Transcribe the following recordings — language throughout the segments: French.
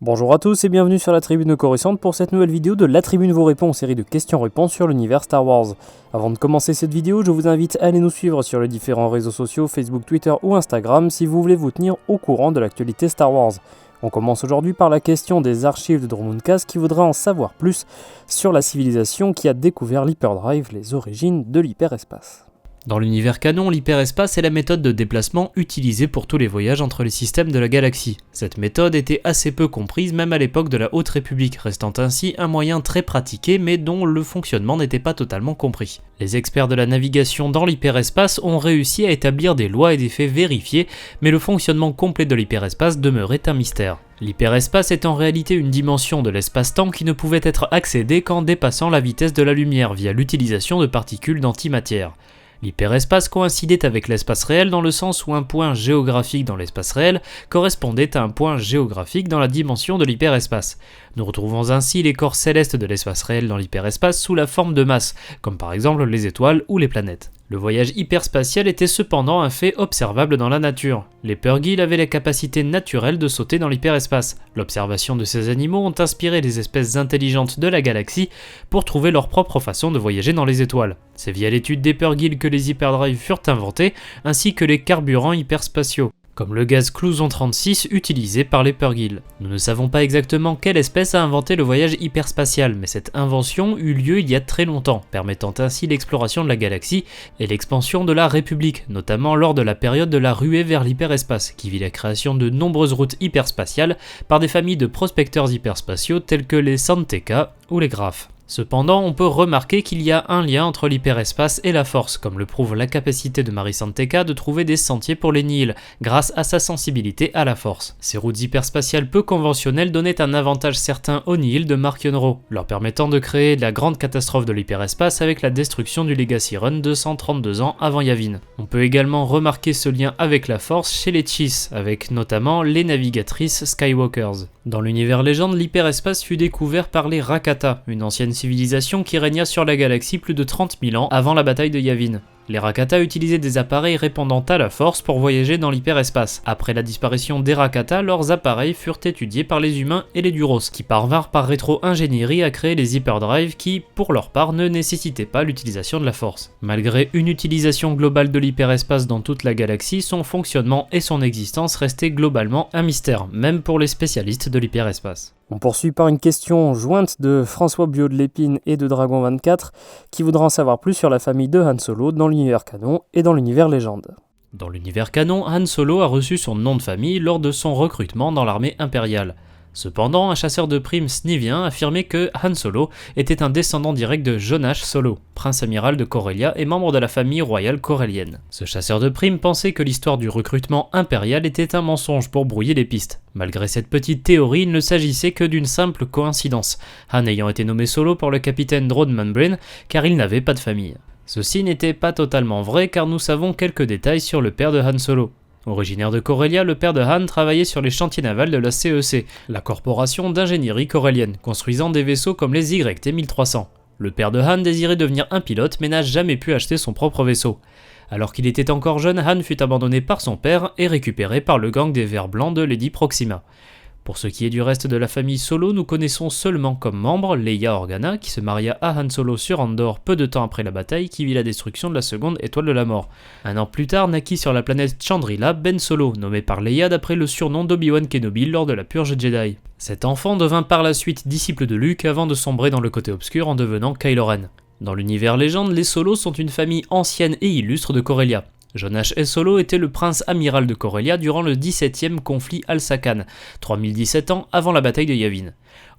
Bonjour à tous et bienvenue sur la Tribune Coruscant pour cette nouvelle vidéo de La Tribune vous répond, série de questions-réponses sur l'univers Star Wars. Avant de commencer cette vidéo, je vous invite à aller nous suivre sur les différents réseaux sociaux, Facebook, Twitter ou Instagram si vous voulez vous tenir au courant de l'actualité Star Wars. On commence aujourd'hui par la question des archives de Dromundcast qui voudrait en savoir plus sur la civilisation qui a découvert l'hyperdrive, les origines de l'hyperespace. Dans l'univers canon, l'hyperespace est la méthode de déplacement utilisée pour tous les voyages entre les systèmes de la galaxie. Cette méthode était assez peu comprise même à l'époque de la Haute République, restant ainsi un moyen très pratiqué mais dont le fonctionnement n'était pas totalement compris. Les experts de la navigation dans l'hyperespace ont réussi à établir des lois et des faits vérifiés, mais le fonctionnement complet de l'hyperespace demeurait un mystère. L'hyperespace est en réalité une dimension de l'espace-temps qui ne pouvait être accédée qu'en dépassant la vitesse de la lumière via l'utilisation de particules d'antimatière. L'hyperespace coïncidait avec l'espace réel dans le sens où un point géographique dans l'espace réel correspondait à un point géographique dans la dimension de l'hyperespace. Nous retrouvons ainsi les corps célestes de l'espace réel dans l'hyperespace sous la forme de masse, comme par exemple les étoiles ou les planètes. Le voyage hyperspatial était cependant un fait observable dans la nature. Les Purrgil avaient la capacité naturelle de sauter dans l'hyperespace. L'observation de ces animaux ont inspiré les espèces intelligentes de la galaxie pour trouver leur propre façon de voyager dans les étoiles. C'est via l'étude des Purrgil que les hyperdrives furent inventés, ainsi que les carburants hyperspatiaux, comme le gaz Clouson 36 utilisé par les Purrgil. Nous ne savons pas exactement quelle espèce a inventé le voyage hyperspatial, mais cette invention eut lieu il y a très longtemps, permettant ainsi l'exploration de la galaxie et l'expansion de la République, notamment lors de la période de la ruée vers l'hyperespace, qui vit la création de nombreuses routes hyperspatiales par des familles de prospecteurs hyperspatiaux tels que les Santeca ou les Graphes. Cependant, on peut remarquer qu'il y a un lien entre l'hyperespace et la force, comme le prouve la capacité de Mari Santeca de trouver des sentiers pour les Nihil, grâce à sa sensibilité à la force. Ces routes hyperspatiales peu conventionnelles donnaient un avantage certain aux Nihil de Mark Yonro, leur permettant de créer la grande catastrophe de l'hyperespace avec la destruction du Legacy Run 232 ans avant Yavin. On peut également remarquer ce lien avec la force chez les Chiss, avec notamment les navigatrices Skywalkers. Dans l'univers légende, l'hyperespace fut découvert par les Rakata, une ancienne civilisation qui régna sur la galaxie plus de 30 000 ans avant la bataille de Yavin. Les Rakata utilisaient des appareils répondant à la force pour voyager dans l'hyperespace. Après la disparition des Rakata, leurs appareils furent étudiés par les humains et les Duros, qui parvinrent par rétro-ingénierie à créer les hyperdrives qui, pour leur part, ne nécessitaient pas l'utilisation de la force. Malgré une utilisation globale de l'hyperespace dans toute la galaxie, son fonctionnement et son existence restaient globalement un mystère, même pour les spécialistes de l'hyperespace. On poursuit par une question jointe de François Biot de l'Épine et de Dragon24 qui voudra en savoir plus sur la famille de Han Solo dans l'univers canon et dans l'univers légende. Dans l'univers canon, Han Solo a reçu son nom de famille lors de son recrutement dans l'armée impériale. Cependant, un chasseur de primes snivien affirmait que Han Solo était un descendant direct de Jonash Solo, prince amiral de Corellia et membre de la famille royale corellienne. Ce chasseur de primes pensait que l'histoire du recrutement impérial était un mensonge pour brouiller les pistes. Malgré cette petite théorie, il ne s'agissait que d'une simple coïncidence, Han ayant été nommé Solo par le capitaine Drone Manbrain car il n'avait pas de famille. Ceci n'était pas totalement vrai car nous savons quelques détails sur le père de Han Solo. Originaire de Corellia, le père de Han travaillait sur les chantiers navals de la CEC, la corporation d'ingénierie corellienne, construisant des vaisseaux comme les YT-1300. Le père de Han désirait devenir un pilote mais n'a jamais pu acheter son propre vaisseau. Alors qu'il était encore jeune, Han fut abandonné par son père et récupéré par le gang des Vers Blancs de Lady Proxima. Pour ce qui est du reste de la famille Solo, nous connaissons seulement comme membres Leia Organa, qui se maria à Han Solo sur Andor peu de temps après la bataille qui vit la destruction de la seconde étoile de la mort. Un an plus tard naquit sur la planète Chandrila Ben Solo, nommé par Leia d'après le surnom d'Obi-Wan Kenobi lors de la purge Jedi. Cet enfant devint par la suite disciple de Luke avant de sombrer dans le côté obscur en devenant Kylo Ren. Dans l'univers légende, les Solos sont une famille ancienne et illustre de Corellia. Jonash Solo était le prince amiral de Corellia durant le 17e conflit Al-Sakan, 3017 ans avant la bataille de Yavin.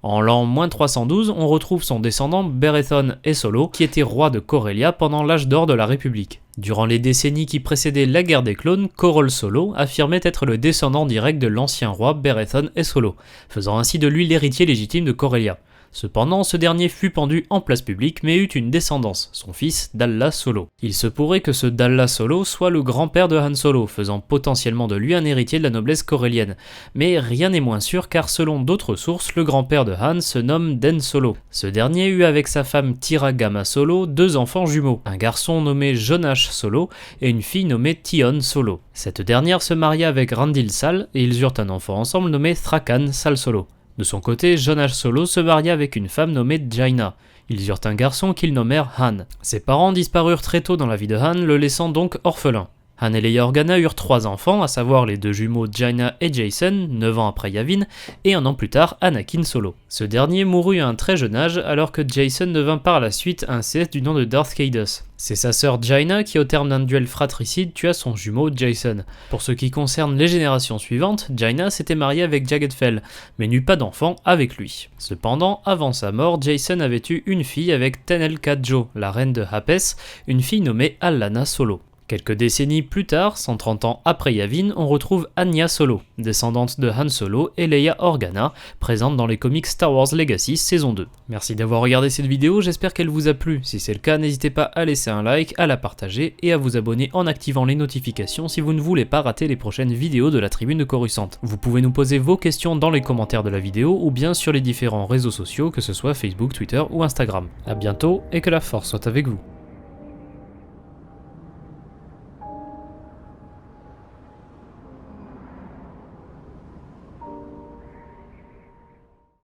En l'an -312, on retrouve son descendant Berethon Solo, qui était roi de Corellia pendant l'âge d'or de la République. Durant les décennies qui précédaient la guerre des clones, Corol Solo affirmait être le descendant direct de l'ancien roi Berethon Solo, faisant ainsi de lui l'héritier légitime de Corellia. Cependant, ce dernier fut pendu en place publique mais eut une descendance, son fils Dalla Solo. Il se pourrait que ce Dalla Solo soit le grand-père de Han Solo, faisant potentiellement de lui un héritier de la noblesse corellienne. Mais rien n'est moins sûr car selon d'autres sources, le grand-père de Han se nomme Den Solo. Ce dernier eut avec sa femme Tira Gama Solo 2 enfants jumeaux, un garçon nommé Jonash Solo et une fille nommée Tion Solo. Cette dernière se maria avec Randil Sal et ils eurent un enfant ensemble nommé Thrakan Sal Solo. De son côté, Jon Solo se maria avec une femme nommée Jaina. Ils eurent un garçon qu'ils nommèrent Han. Ses parents disparurent très tôt dans la vie de Han, le laissant donc orphelin. Han et Leia Organa eurent 3 enfants, à savoir les 2 jumeaux Jaina et Jacen, 9 ans après Yavin, et un an plus tard Anakin Solo. Ce dernier mourut à un très jeune âge, alors que Jacen devint par la suite un CS du nom de Darth Caedus. C'est sa sœur Jaina qui, au terme d'un duel fratricide, tua son jumeau Jacen. Pour ce qui concerne les générations suivantes, Jaina s'était mariée avec Jagged Fell, mais n'eut pas d'enfant avec lui. Cependant, avant sa mort, Jacen avait eu une fille avec Tenel Kadjo, la reine de Hapes, une fille nommée Allana Solo. Quelques décennies plus tard, 130 ans après Yavin, on retrouve Anya Solo, descendante de Han Solo et Leia Organa, présente dans les comics Star Wars Legacy saison 2. Merci d'avoir regardé cette vidéo, j'espère qu'elle vous a plu. Si c'est le cas, n'hésitez pas à laisser un like, à la partager et à vous abonner en activant les notifications si vous ne voulez pas rater les prochaines vidéos de la Tribune de Coruscant. Vous pouvez nous poser vos questions dans les commentaires de la vidéo ou bien sur les différents réseaux sociaux, que ce soit Facebook, Twitter ou Instagram. A bientôt et que la force soit avec vous.